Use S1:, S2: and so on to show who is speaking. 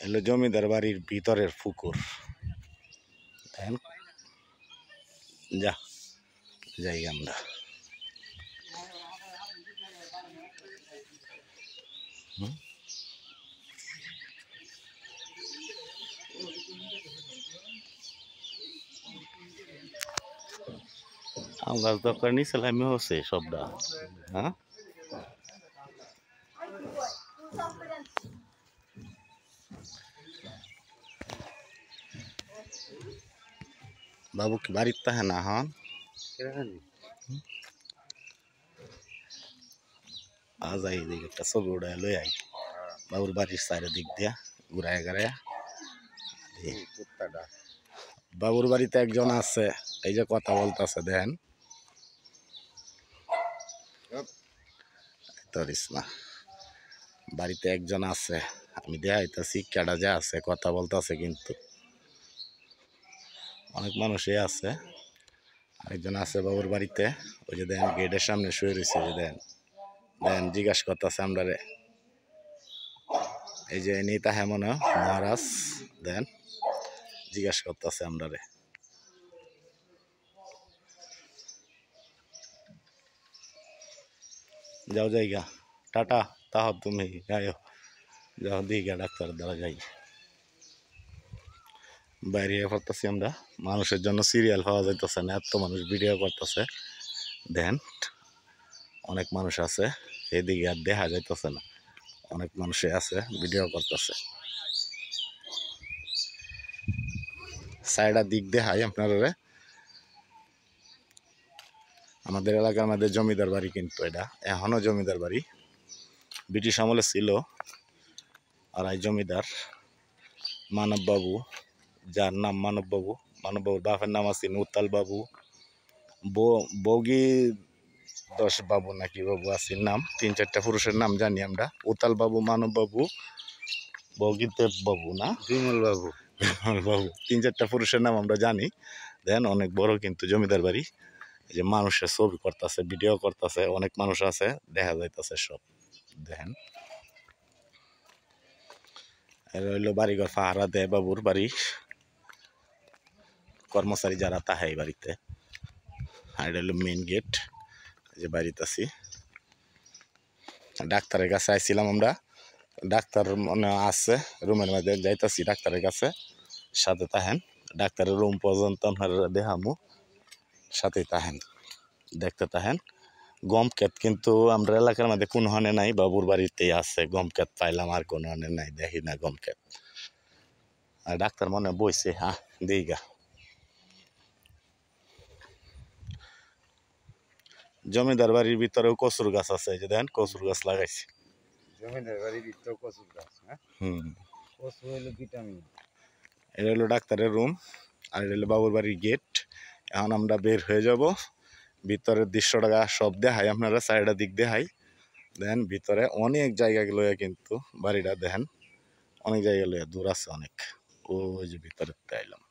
S1: এলো জমিদার বাড়ির ভিতরের পুকুর। দেখেন, যাই আমরা। আম গাছ দরকার নিচে লামি হচ্ছে সবটা। হ্যাঁ, বাবু কি বাড়ির তাহে না হন আজ আই দিকে একটা ছবি উড়ায় লই আই বাবুর বাড়ির চারিদিক দিয়া ঘুরায় ঘুরায়। বাবুর বাড়িতে একজন আছে, এই যে কথা বলতেছে দেখেন, না বাড়িতে একজন আছে, আমি দেখাইতেছি কেডা যা আছে, কথা বলতেছে কিন্তু অনেক মানুষই আছে। আরেকজন আছে বাবুর বাড়িতে, ওই যে দেখেন গেটের সামনে শুয়ে রয়েছে, যে দেখেন দেখেন জিজ্ঞাসা করতেছে আমরা রে, এই যে নেতা হেমন মহারাজ দেন জিজ্ঞাসা করতেছে আমরা রে। যাও জায়গা টাটা, তাহ তুমি যাও যাও দিঘা ডাক্তার দ্বারা যাই। বাইরে পড়তেছি আমরা, মানুষের জন্য সিরিয়াল পাওয়া যাইতেছে না, এত মানুষ ভিডিও করতেছে। দেন অনেক মানুষ আছে, এদিকে আর দেখা যাইতেছে না, অনেক মানুষই আছে ভিডিও করতেছে। সাইডার দিক দেখাই আপনারা, আমাদের এলাকার মধ্যে জমিদার বাড়ি, কিন্তু এটা এখনো জমিদার বাড়ি, ব্রিটিশ আমলে ছিল। আর এই জমিদার মানব বাবু, যার নাম মানব বাবু, মানব বাবুর বাপের নাম আছে উত্তাল বাবু, বগি দশ বাবু নাকি বাবু আছে নাম, 3-4টা পুরুষের নাম জানি আমরা। উত্তাল বাবু, মানব বাবু, বগিদেব বাবু না বিমল বাবু, বিমল বাবু, 3-4টা পুরুষের নাম আমরা জানি। দেন অনেক বড় কিন্তু জমিদার বাড়ি। এই যে মানুষের ছবি করতেছে, ভিডিও করতেছে, অনেক মানুষ আছে, দেখা যাইতেছে সব। দেখেন এরা হইলো বাড়িঘর পাহারা দেয় বাবুর বাড়ি, কর্মচারী যারা তাহে এই বাড়িতে। আর এটা হলো মেন গেট, যে বাড়িতে আছি। ডাক্তারের কাছে আইছিলাম আমরা, ডাক্তার মনে আছে রুমের মধ্যে, যাইতাছি ডাক্তারের কাছে, সাথে তাহেন। ডাক্তারের রুম পর্যন্ত আপনারা দেখামু, সাথেই তাহেন, দেখতে তাহেন। গম ক্ষেত কিন্তু আমরা এলাকার মধ্যে কোন হনে নাই, বাবুর বাড়িতেই আছে গম ক্ষেত, পাইলাম আর কোন হনে নাই, দেখি না গম ক্ষেত। আর ডাক্তার মনে বইছে, হ্যাঁ দিঘা। জমিদার বাড়ির ভিতরেও কচুর গাছ আছে, এই যে দেখেন কচুর গাছ লাগাইছে জমিদার বাড়ির ভিতরে, কচুর গাছ। কচু হলো ভিটামিন। এটা হলো ডাক্তারের রুম, আর এটা হলো বাবুর বাড়ির গেট। এখন আমরা বের হয়ে যাব, ভিতরের দৃশ্যটা সব দেখাই আপনারা, সাইডের দিক দেখাই। দেখেন ভিতরে অনেক জায়গা লইয়া কিন্তু বাড়িটা দেখেন, অনেক জায়গা লইয়া দূর আছে অনেক, ওই যে ভিতরে আইলাম।